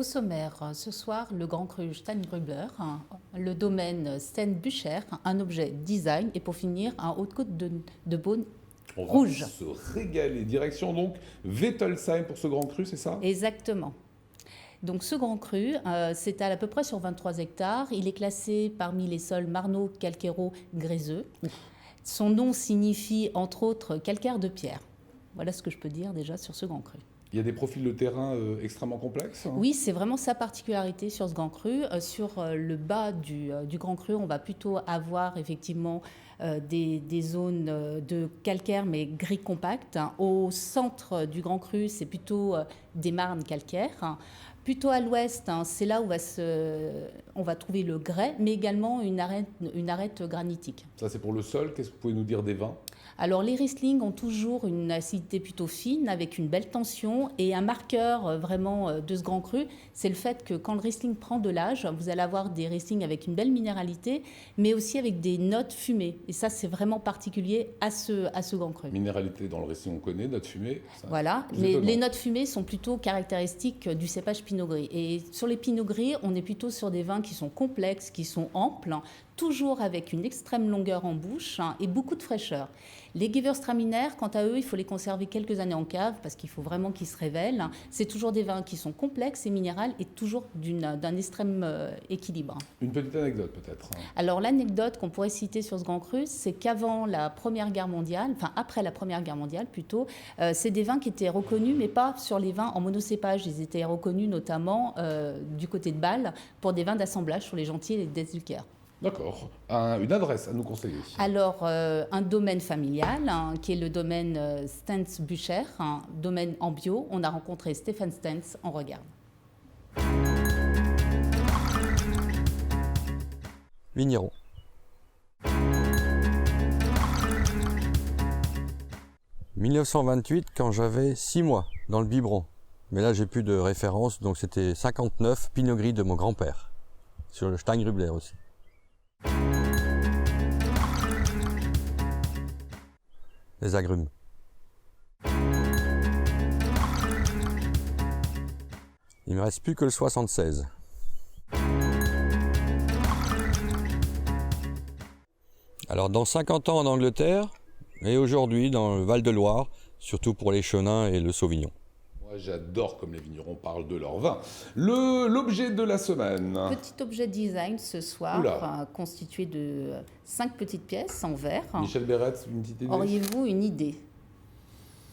Au sommaire, ce soir, le Grand Cru Steingrübler, le domaine Sten-Bücher, un objet design et pour finir, un Haute-Côte de Beaune rouge. On va se régaler. Direction donc Wettolsheim pour ce Grand Cru, c'est ça? Exactement. Donc ce Grand Cru s'étale à peu près sur 23 hectares. Il est classé parmi les sols marno calcairaux gréseux. Son nom signifie entre autres calcaire de pierre. Voilà ce que je peux dire déjà sur ce Grand Cru. Il y a des profils de terrain extrêmement complexes. Oui, c'est vraiment sa particularité sur ce Grand Cru. Sur le bas du Grand Cru, on va plutôt avoir effectivement des zones de calcaire mais gris compact. Au centre du Grand Cru, c'est plutôt des marnes calcaires. Plutôt à l'ouest, c'est là où on va trouver le grès, mais également une arête granitique. Ça, c'est pour le sol. Qu'est-ce que vous pouvez nous dire des vins? Alors, les Riesling ont toujours une acidité plutôt fine, avec une belle tension. Et un marqueur vraiment de ce Grand Cru, c'est le fait que quand le Riesling prend de l'âge, vous allez avoir des Riesling avec une belle minéralité, mais aussi avec des notes fumées. Et ça, c'est vraiment particulier à ce Grand Cru. Minéralité dans le Riesling, on connaît, notes fumées. Voilà, les notes fumées sont plutôt caractéristiques du cépage Pinot Gris. Et sur les Pinot Gris, on est plutôt sur des vins qui sont complexes, qui sont amples, toujours avec une extrême longueur en bouche et beaucoup de fraîcheur. Les Gewürztraminer, quant à eux, il faut les conserver quelques années en cave parce qu'il faut vraiment qu'ils se révèlent. C'est toujours des vins qui sont complexes et minérales et toujours d'un extrême équilibre. Une petite anecdote peut-être. Alors l'anecdote qu'on pourrait citer sur ce Grand Cru, c'est qu'avant la Première Guerre mondiale, enfin après la Première Guerre mondiale plutôt, c'est des vins qui étaient reconnus, mais pas sur les vins en monocépage. Ils étaient reconnus notamment du côté de Bâle pour des vins d'assemblage sur les Gentilles et les Desulker. D'accord. Une adresse à nous conseiller? Alors, un domaine familial, qui est le domaine Stens-Bücher, un domaine en bio. On a rencontré Stéphane Stens, on regarde. Vigneron. « 1928, quand j'avais 6 mois dans le biberon. Mais là, j'ai plus de référence, donc c'était 59, Pinot Gris de mon grand-père. Sur le Steingrübler aussi. Les agrumes. Il me reste plus que le 76. Alors dans 50 ans en Angleterre et aujourd'hui dans le Val-de-Loire, surtout pour les Chenins et le Sauvignon. Moi j'adore comme les vignerons parlent de leur vin. L'objet de la semaine. Petit objet design ce soir, constitué de 5 petites pièces en verre. Michel Berretz, une petite idée? Auriez-vous une idée?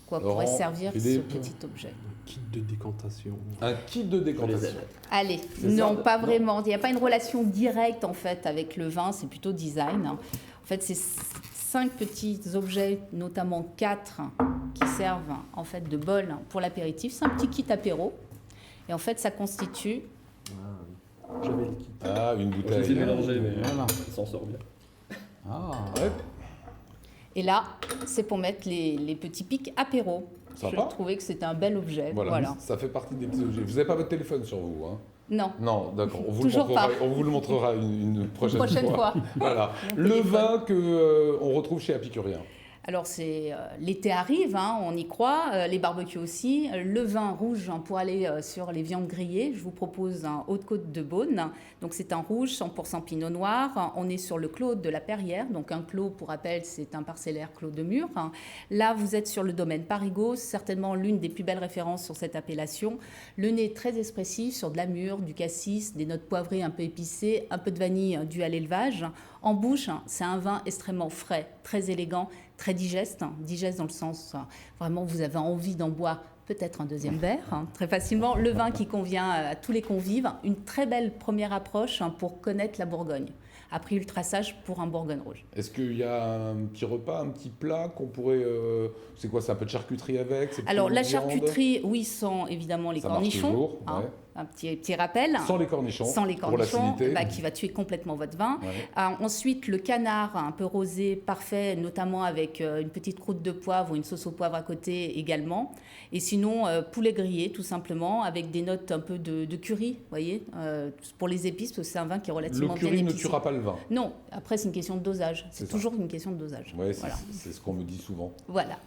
Quoi pourrait servir ce petit objet? Un kit de décantation. Un kit de décantation. Allez, non, pas vraiment. Il n'y a pas une relation directe en fait avec le vin, c'est plutôt design. En fait, c'est 5 petits objets, notamment 4, qui servent en fait de bol pour l'apéritif. C'est un petit kit apéro. Et en fait, ça constitue... J'avais le kit. Ah, une bouteille. C'est mélangé, mais ça s'en sort bien. Ah, ouais. Et là, c'est pour mettre les petits pics apéro. Sympa. Je trouvais que c'était un bel objet. Voilà. Ça fait partie des petits objets. Vous n'avez pas votre téléphone sur vous, hein? Non. Non, d'accord. On vous le montrera une prochaine fois. Voilà. Le vin qu'on retrouve chez Apicurien. Alors, l'été arrive, on y croit, les barbecues aussi. Le vin rouge, pour aller sur les viandes grillées, je vous propose un Haute-Côte de Beaune. Donc, c'est un rouge 100% pinot noir. On est sur le clos de la Perrière. Donc, un clos, pour rappel, c'est un parcellaire clos de mur. Là, vous êtes sur le domaine Parigot, certainement l'une des plus belles références sur cette appellation. Le nez très expressif sur de la mûre, du cassis, des notes poivrées un peu épicées, un peu de vanille due à l'élevage. En bouche, c'est un vin extrêmement frais, très élégant, très digeste dans le sens, vraiment, vous avez envie d'en boire peut-être un deuxième verre, très facilement. Le vin qui convient à tous les convives, une très belle première approche pour connaître la Bourgogne. Après ultrasage pour un Bourgogne rouge. Est-ce qu'il y a un petit repas, un petit plat qu'on pourrait... c'est quoi, c'est un peu de charcuterie avec? Alors la charcuterie, oui, sans évidemment les cornichons. Marche toujours, ouais. Un petit rappel. Sans les cornichons. Sans les cornichons, qui va tuer complètement votre vin. Ouais. Ensuite, le canard un peu rosé, parfait, notamment avec une petite croûte de poivre ou une sauce au poivre à côté également. Et sinon, poulet grillé, tout simplement, avec des notes un peu de curry, vous voyez, pour les épices, parce que c'est un vin qui est relativement bien épicé. Le curry ne tuera pas le vin? Non, après, c'est une question de dosage. C'est toujours une question de dosage. Oui, voilà. C'est ce qu'on me dit souvent. Voilà.